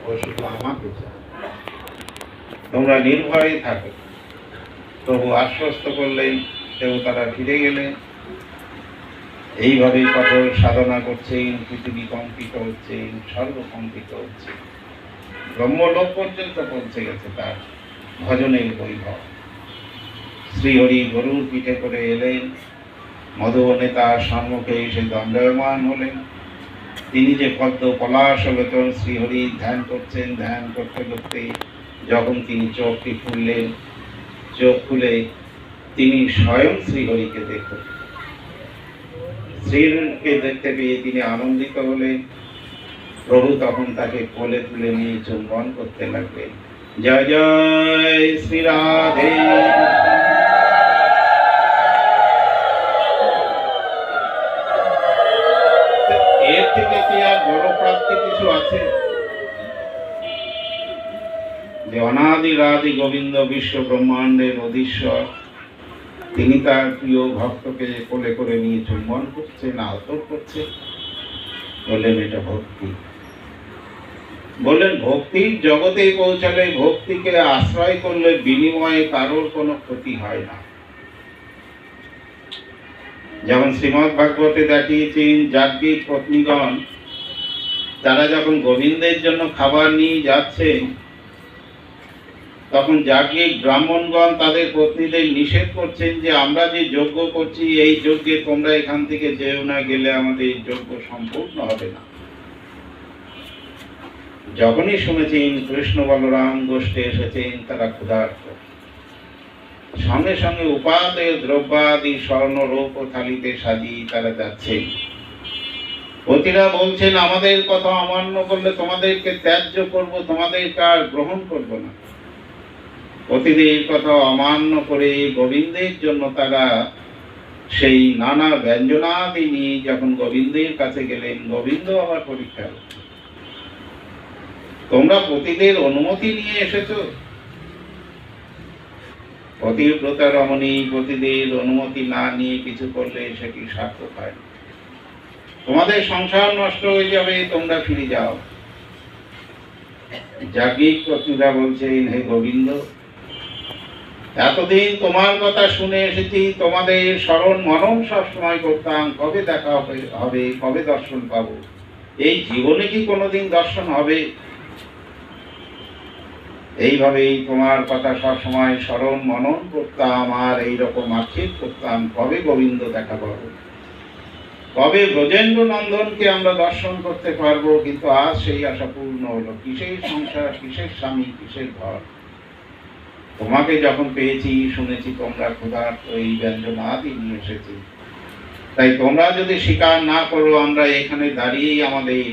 ও শুধু আমাকে চায়। তোমরা নির্ভয়ে থাকো। প্রভু আশ্বস্ত করলেন, দেবতারা ফিরে গেলেন। এইভাবেই কঠোর সাধনা করছেন, পৃথিবী কম্পিত হচ্ছে, স্বর্গ কম্পিত হচ্ছে, ব্রহ্মলোক পর্যন্ত পৌঁছে গেছে তার ভজনের বৈভব। শ্রীহরি গরুর পিঠে করে এলেন, মধুবনে তার সম্মুখে এসে দণ্ডায়মান হলেন। তিনি যে পদ্ম পলাশ লোচন শ্রীহরি ধ্যান করছেন, ধ্যান করতে করতে যখন তিনি চোখটি খুললেন, চোখ খুলে তিনি স্বয়ং শ্রীহরিকে দেখলেন। শ্রীহরিকে দেখতে পেয়ে তিনি আনন্দিত হলেন। প্রভু তখন তাকে কোলে তুলে নিয়ে চুম্বন করতে লাগলেন। জয় জয় শ্রী রাধে। এর থেকে কি আর বড় প্রাপ্তি কিছু আছে? যে অনাদি রাধি গোবিন্দ বিশ্ব ব্রহ্মাণ্ডের অধীশ্বর, তিনি তার প্রিয় ভক্তকে কোলে করে নিয়ে চুম্বন করছেন, আদর করছে। বললেন এটা ভক্তি। বললেন ভক্তির জগতে পৌঁছালে, ভক্তিকে আশ্রয় করলে বিনিময়ে কারোর কোনো ক্ষতি হয় না। যেমন শ্রীমদ্ ভাগবতে দেখিয়েছেন, যাজ্ঞিক পত্নীগণ তারা যখন গোবিন্দের জন্য খাবার নিয়ে যাচ্ছেন, তখন যাজ্ঞিক ব্রাহ্মণগণ তাদের পত্নীদের নিষেধ করছেন যে আমরা যে যজ্ঞ করছি এই যজ্ঞে তোমরা এখান থেকে যেও না, গেলে আমাদের যজ্ঞ সম্পূর্ণ হবে না। যখনই শুনেছেন কৃষ্ণ বলরাম গোষ্ঠী এসেছেন, তারা ক্ষুধার্ত, সঙ্গে সঙ্গে উপাদেয় দ্রব্যাদি স্বর্ণ রৌপ থালিতে সাজিয়ে তারা যাচ্ছেন। পতিরা বলছেন আমাদের কথা অমান্য করলে তোমাদেরকে ত্যায্য করব, তোমাদেরকে আর গ্রহণ করব না। পতিদের কথা অমান্য করে গোবিন্দের জন্য তারা সেই নানা ব্যঞ্জনাদি নিয়ে যখন গোবিন্দের কাছে গেলেন, গোবিন্দ আবার পরীক্ষা করছে, তোমরা পতিদের অনুমতি নিয়ে এসেছো? পতিব্রতা রমণী পতিদের অনুমতি না নিয়ে কিছু করলে সেটি সার্থক হয় না। তোমাদের সংসার নষ্ট হয়ে যাবে, তোমরা ফিরে যাও। যাজ্ঞিক পত্নীরা বলছেন, হে গোবিন্দ, এতদিন তোমার কথা শুনে এসেছি, তোমাদের স্মরণ মনন সবসময় করতাম, কবে দেখা হবে, কবে দর্শন পাবো? এই জীবনে কি কোনোদিন দর্শন হবে? এইভাবেই তোমার কথা সবসময় স্মরণ মনন করতাম, আর এইরকম আক্ষেপ করতাম, কবে গোবিন্দ দেখা পাবো, কবে ব্রজেন্দ্র নন্দনকে আমরা দর্শন করতে পারবো। কিন্তু আজ সেই আশা পূর্ণ হলো। কিসের সংসার, কিসের স্বামী, কিসের ঘর? তোমাকে যখন পেয়েছি, শুনেছি তোমরা ক্ষুধার্ত, এই ব্যঞ্জনাদি নিয়ে এসেছি, তাই তোমরা যদি স্বীকার না করো, আমরা এখানে দাঁড়িয়েই আমাদের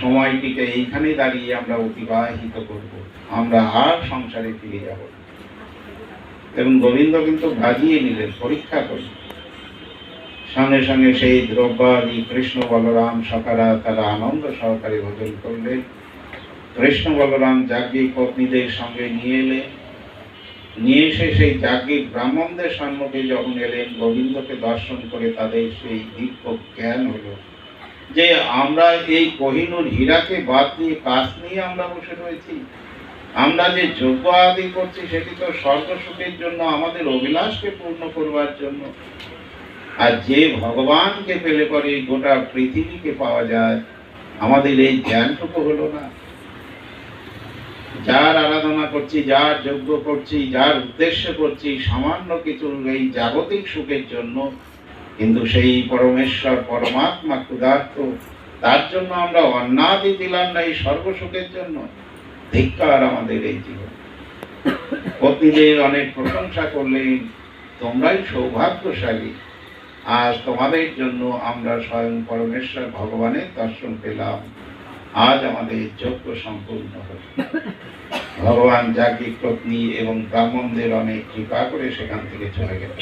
সময়টিকে এইখানে দাঁড়িয়ে আমরা অতিবাহিত করব, আমরা আর সংসারে ফিরে যাব। এবং গোবিন্দ কিন্তু ভাজিয়ে নিলেন, পরীক্ষা করলেন। সঙ্গে সঙ্গে সেই দ্রব্যাদি কৃষ্ণ বলরাম সখারা তারা আনন্দ সহকারে ভোজন করলেন। কৃষ্ণ বলরাম যাজ্ঞিক পত্নীদের সঙ্গে নিয়ে এলেন। নিয়ে এসে সেই যাজ্ঞিক ব্রাহ্মণদের সম্মুখে যখন এলেন, গোবিন্দকে দর্শন করে তাদের সেই দিব্য জ্ঞান হলো যে আমরা এই কোহিনূর হীরাকে বাদ দিয়ে কাজ নিয়ে আমরা বসে রয়েছি। আমরা যে যজ্ঞ আদি করছি সেটি তো স্বর্গ সুখের জন্য, আমাদের অভিলাষকে পূর্ণ করবার জন্য। আর যে ভগবানকে পেলে পরে গোটা পৃথিবীকে পাওয়া যায়, আমাদের এই জ্ঞানটুকু হলো না। যার আরাধনা করছি, যার যজ্ঞ করছি, যার উদ্দেশ্য করছি সামান্য কিছু এই জাগতিক সুখের জন্য, কিন্তু সেই পরমেশ্বর পরমাত্মা ক্ষুধার্ত, তার জন্য আমরা অন্নাদি দিলাম না এই স্বর্গ সুখের জন্য। ধিক্কার আমাদের এই জীবন। পত্নীদের অনেক প্রশংসা করলেন, তোমরাই সৌভাগ্যশালী, আজ তোমাদের জন্য আমরা স্বয়ং পরমেশ্বর ভগবানের দর্শন পেলাম, আজ আমাদের যজ্ঞ সম্পূর্ণ হল। ভগবান যাজ্ঞিক পত্নী এবং ব্রাহ্মণদের অনেক কৃপা করে সেখান থেকে চলে গেল।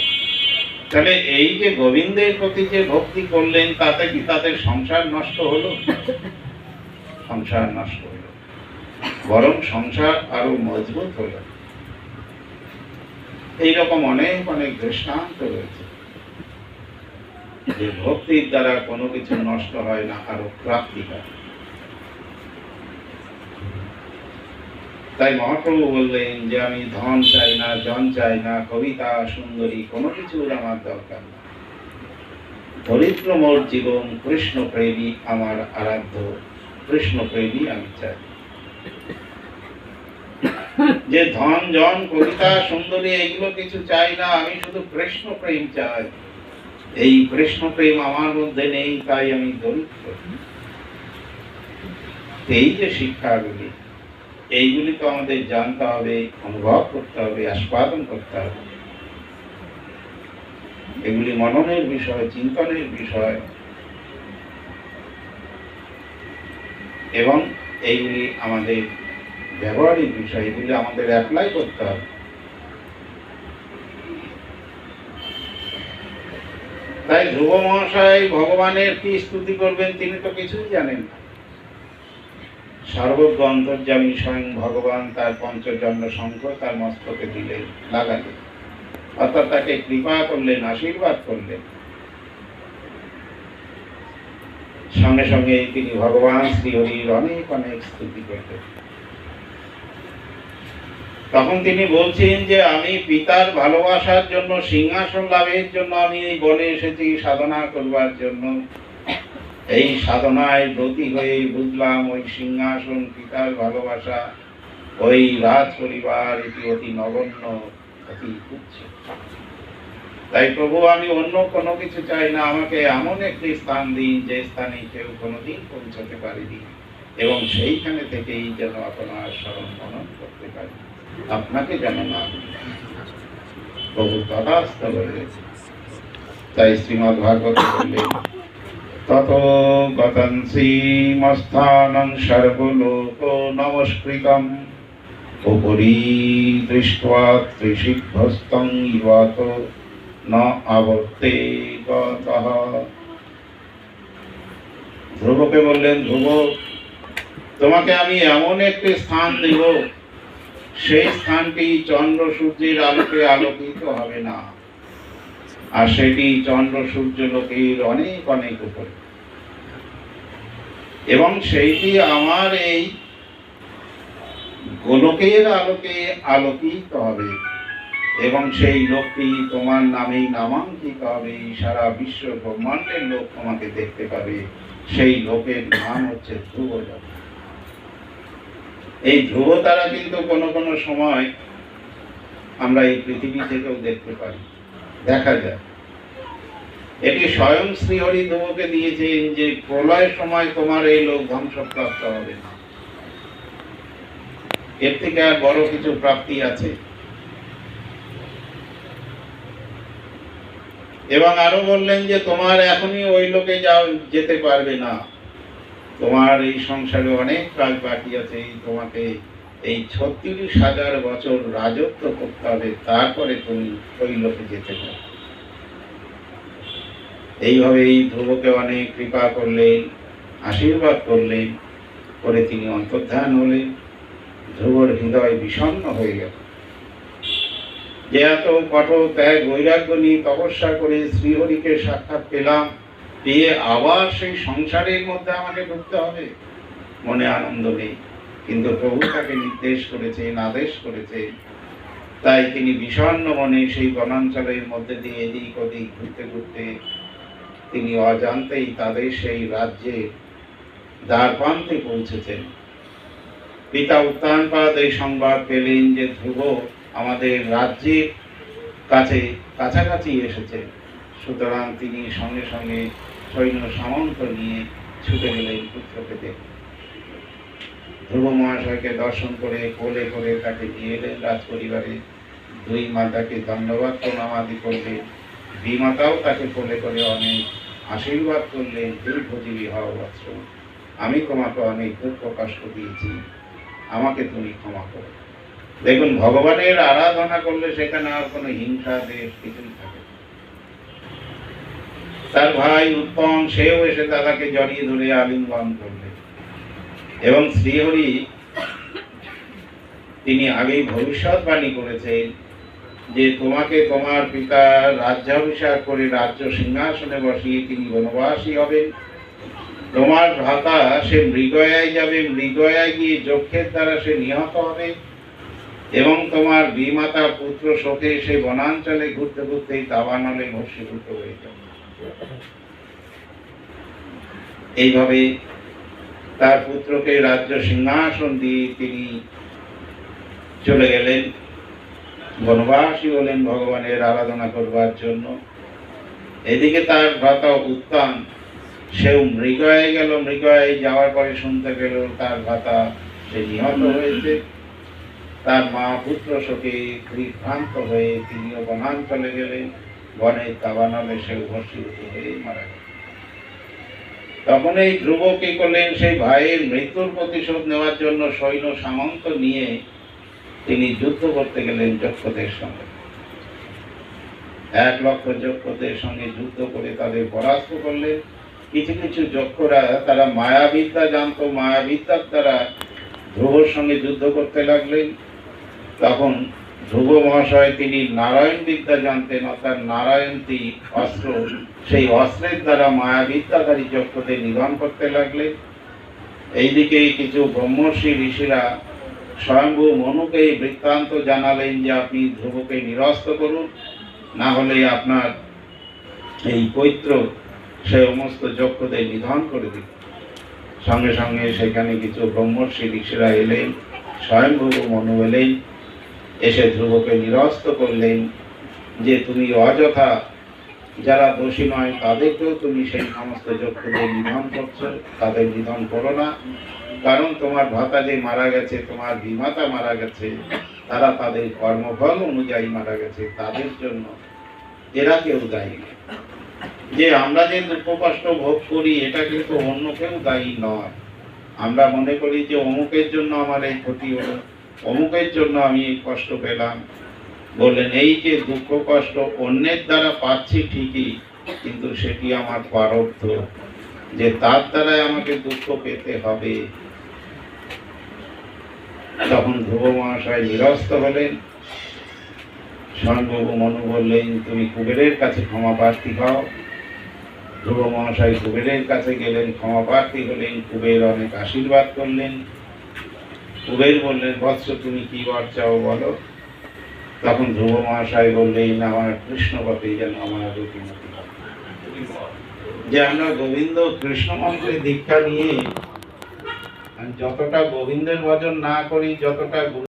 তাহলে এই যে গোবিন্দের প্রতি যে ভক্তি করলেন, তাতে কি তাদের সংসার নষ্ট হলো? সংসার নষ্ট হলো, বরং সংসার আরো মজবুত হলো। এইরকম অনেক অনেক দৃষ্টান্ত রয়েছে যে ভক্তির দ্বারা কোনো কিছু নষ্ট হয় না, আরো প্রাপ্তি হয়। তাই মহাপ্রভু বললেন যে আমি ধন চাই না, জন চাই না, কবিতা সুন্দরী কোনো কিছুর আমার দরকার না। দরিদ্র মোর জীবন, কৃষ্ণ প্রেমী আমার আরাধ্য, কৃষ্ণ প্রেমী আমি চাই। যে ধন জন কবিতা সুন্দরী এগুলো কিছু চাই না, আমি শুধু কৃষ্ণ প্রেম চাই। এই কৃষ্ণ প্রেম আমার মধ্যে নেই, তাই আমি দরিদ্র। এই যে শিক্ষাগুলি, এইগুলি তো আমাদের জানতে হবে, অনুভব করতে হবে, আস্বাদন করতে হবে। এগুলি মননের বিষয়, চিন্তনের বিষয়, এবং এইগুলি আমাদের ব্যবহারিক বিষয়, এগুলি আমাদের অ্যাপ্লাই করতে হবে। তাই ধ্রুব মহাশয় ভগবানের কি স্তুতি করবেন, তিনি তো কিছুই জানেন না। সর্বজ্ঞ অন্তর্যামী স্বয়ং ভগবান তার পঞ্চজন্য শঙ্খ তার মস্তকে দিলেন, লাগালেন, অর্থাৎ তাকে কৃপা করলেন, আশীর্বাদ করলেন। সঙ্গে সঙ্গে তিনি ভগবান শ্রীহরির অনেক অনেক স্তুতি করলেন। তখন তিনি বলছেন যে আমি পিতার ভালোবাসার জন্য, সিংহাসন লাভের জন্য আমি এই বনে এসেছি সাধনা করবার জন্য। এই সাধনায় ব্রতী হয়ে বুঝলাম ওই সিংহাসন, পিতার ভালোবাসা, ওই রাজ পরিবার, এটি অতি নগণ্য, অতি তুচ্ছ। তাই প্রভু আমি অন্য কোনো কিছু চাই না, আমাকে এমন একটি স্থান দিন যে স্থানে কেউ কোনোদিন পৌঁছতে পারেনি, এবং সেইখানে থেকেই যেন আপনার স্মরণ মনন করতে পারি, আপনাকে যেন না প্রভু তথাস্থ বলে। তাই শ্রীমদ্ ভাগবত বললেন তত গতং শ্রীমস্থানং সর্বলোক নমস্কৃতম উপরি দৃष्ट्वा ত্রিশিভ্যস্তং ইবাত না আবর্তে গতঃ। ধ্রুবকে বললেন, ধ্রুব তোমাকে আমি এমন একটি স্থান দেব, সেই স্থানটি চন্দ্র সূর্যের আলোকে আলোকিত হবে না, আর সেটি চন্দ্র সূর্য লোকের অনেক অনেক উপরে, এবং সেইটি আমার এই গোলকের আলোকে আলোকিত হবে, এবং সেই লোকটি তোমার নামেই নামাঙ্কিত হবে, সারা বিশ্ব ব্রহ্মাণ্ডের লোক তোমাকে দেখতে পাবে। সেই লোকের নাম হচ্ছে ধ্রুব। এই ধ্রুব তারা কিন্তু কোনো কোনো সময় আমরা এই পৃথিবী থেকেও দেখতে পারি, দেখা যায়। এটি স্বয়ং শ্রীহরি ধ্রুবকে দিয়েছেন যে প্রলয়ের সময় তোমার এই লোক ধ্বংসপ্রাপ্ত হবে না। এর থেকে আর বড় কিছু প্রাপ্তি আছে? এবং আরো বললেন যে তোমার এখনই ওই লোকে যাও, যেতে পারবে না, তোমার এই সংসারে অনেক কাজ বাকি আছে, তোমাকে এই ৩৬,০০০ বছর রাজত্ব করতে হবে, তারপরে তুমি ওই লোকে যেতে পারবে। এইভাবে এই ধ্রুবকে অনেক কৃপা করলেন, আশীর্বাদ করলেন, করে তিনি অন্তর্ধান হলেন। ধ্রুবর হৃদয় বিষণ্ণ হয়ে গেল যে এত কঠোর ত্যাগ বৈরাগ্য নিয়ে তপস্যা করে শ্রীহরিকে সাক্ষাৎ পেলাম, পেয়ে আবার সেই সংসারের মধ্যে আমাকে ঢুকতে হবে, মনে আনন্দ নেই। কিন্তু প্রভু তাকে নির্দেশ করেছেন, আদেশ করেছেন, তাই তিনি বিষণ্ণ মনে সেই বনাঞ্চলের মধ্যে দিয়ে এদিক ওদিক ঘুরতে ঘুরতে তিনি অজান্তেই তাদের সেই রাজ্যে দ্বারপ্রান্তে পৌঁছেছেন। পিতা উত্তানপাদ এই সংবাদ পেলেন যে ধ্রুব আমাদের রাজ্যের কাছাকাছি এসেছে, সুতরাং তিনি সঙ্গে সঙ্গে সৈন্য সামন্ত নিয়ে ছুটে গেলেন পুত্রকে দেখতে। ধ্রুব মহাশয়কে দর্শন করে কোলে করে তাকে নিয়ে এলেন রাজপরিবারে। দুই মাতাকে ধন্যবাদ প্রণামাদি করলেন, বিমাতাও তাকে কোলে করে অনেক আশীর্বাদ করলেন, দীর্ঘজীবী হও বৎস, আমি তোমাকে অনেক দুঃখ কষ্ট দিয়েছি, আমাকে তুমি ক্ষমা করো। দেখুন, ভগবানের আরাধনা করলে সেখানে আর কোনো হিংসা দেশ কিছুই থাকে। তার ভাই উত্তম সেও এসে দাদাকে জড়িয়ে ধরে আলিঙ্গন করলেন, এবং শ্রীহরি তিনি আগেই ভবিষ্যৎবাণী করেছেন যে তোমাকে তোমার পিতা রাজ্যাভিষেক করে রাজ্য সিংহাসনে বসিয়ে তিনি বনবাসী হবেন, তোমার ভ্রাতা সে মৃগয়ায় যাবে, মৃগয়ায় গিয়ে যক্ষের দ্বারা সে নিহত হবে, এবং তোমার বিমাতা পুত্র শোকে সে বনাঞ্চলে ঘুরতে ঘুরতেই দাবানলে ভস্মীভূত হয়ে যাবে। এইভাবে তার পুত্রকে রাজ্য সিংহাসন দিয়ে তিনি চলে গেলেন, বনবাসী হলেন ভগবানের আরাধনা করবার জন্য। এদিকে তার ভ্রাতা উত্তান সেও মৃগয়ায় গেল, মৃগয়ায় যাওয়ার পরে শুনতে পেল তার ভ্রাতা সে নিহত হয়েছে। তার মা পুত্র শোকে বিভ্রান্ত হয়ে তিনিও বনাঞ্চলে গেলেন, বনে দাবানলে সেও ভস্মীভূত হয়ে মারা গেল। তখন এই ধ্রুব কি করলেন, সেই ভাইয়ের মৃত্যুর প্রতিশোধ নেওয়ার জন্য সৈন্য সামন্ত নিয়ে তিনি যুদ্ধ করতে গেলেন যক্ষদের সঙ্গে। 1,00,000 যক্ষদের সঙ্গে যুদ্ধ করে তাদের পরাস্ত করলেন। কিছু কিছু যক্ষরা তারা মায়াবিদ্যা জানতো, মায়াবিদ্যার দ্বারা ধ্রুবর সঙ্গে যুদ্ধ করতে লাগলেন। তখন ধ্রুব মহাশয় তিনি নারায়ণ বিদ্যা জানতেন, অর্থাৎ নারায়ণী অস্ত্র, সেই অস্ত্রের দ্বারা মায়াবিদ্যাধারী যক্ষদের নিধন করতে লাগলেন। এইদিকে কিছু ব্রহ্মর্ষি ঋষিরা স্বয়ম্ভু মনুকে এই বৃত্তান্ত জানালেন যে আপনি ধ্রুবকে নিরস্ত করুন, না হলে আপনার এই পৈত্র সে সমস্ত যক্ষদের নিধন করে দিল। সঙ্গে সঙ্গে সেখানে কিছু ব্রহ্মর্ষি ঋষিরা এলেন, স্বয়ম্ভু মনু এলেন, এসে ধ্রুবকে নিরস্ত করলেন যে তুমি অযথা যারা দোষী নয় তাদেরকেও তুমি সেই সমস্ত যক্ষদের নিধন করছো, তাদের নিধন করো না, কারণ তোমার ভ্রাতা যে মারা গেছে, তোমার বিমাতা মারা গেছে, তারা তাদের কর্মফল অনুযায়ী মারা গেছে, তাদের জন্য এরা কেউ দায়ী নয়। যে আমরা যে দুঃখ কষ্ট ভোগ করি এটা কিন্তু অন্য কেউ দায়ী নয়। আমরা মনে করি যে অমুকের জন্য আমার এই ক্ষতি হলো, অমুকের জন্য আমি এই কষ্ট পেলাম। বললেন এই যে দুঃখ কষ্ট অন্যের দ্বারা পাচ্ছি ঠিকই, কিন্তু সেটি আমার প্রারব্ধ, যে তার দ্বারাই আমাকে দুঃখ পেতে হবে। তখন ধ্রুব মহাশয় নিরস্ত হলেন। স্বয়ম্ভু মনু বললেন তুমি কুবেরের কাছে ক্ষমা প্রার্থী হও। ধ্রুব মহাশয় কুবেরের কাছে গেলেন, ক্ষমা প্রার্থী হলেন। কুবের অনেক আশীর্বাদ করলেন। কুবের বললেন বৎস তুমি কি বর চাও বলো। তখন ধ্রুব মহাশয় বললেন আমার কৃষ্ণ পথে যেন আমার গতিমতি হয়, যে আমরা গোবিন্দ কৃষ্ণ মন্ত্রে দীক্ষা নিয়ে যতটা গোবিন্দের ভজন না করি, যতটা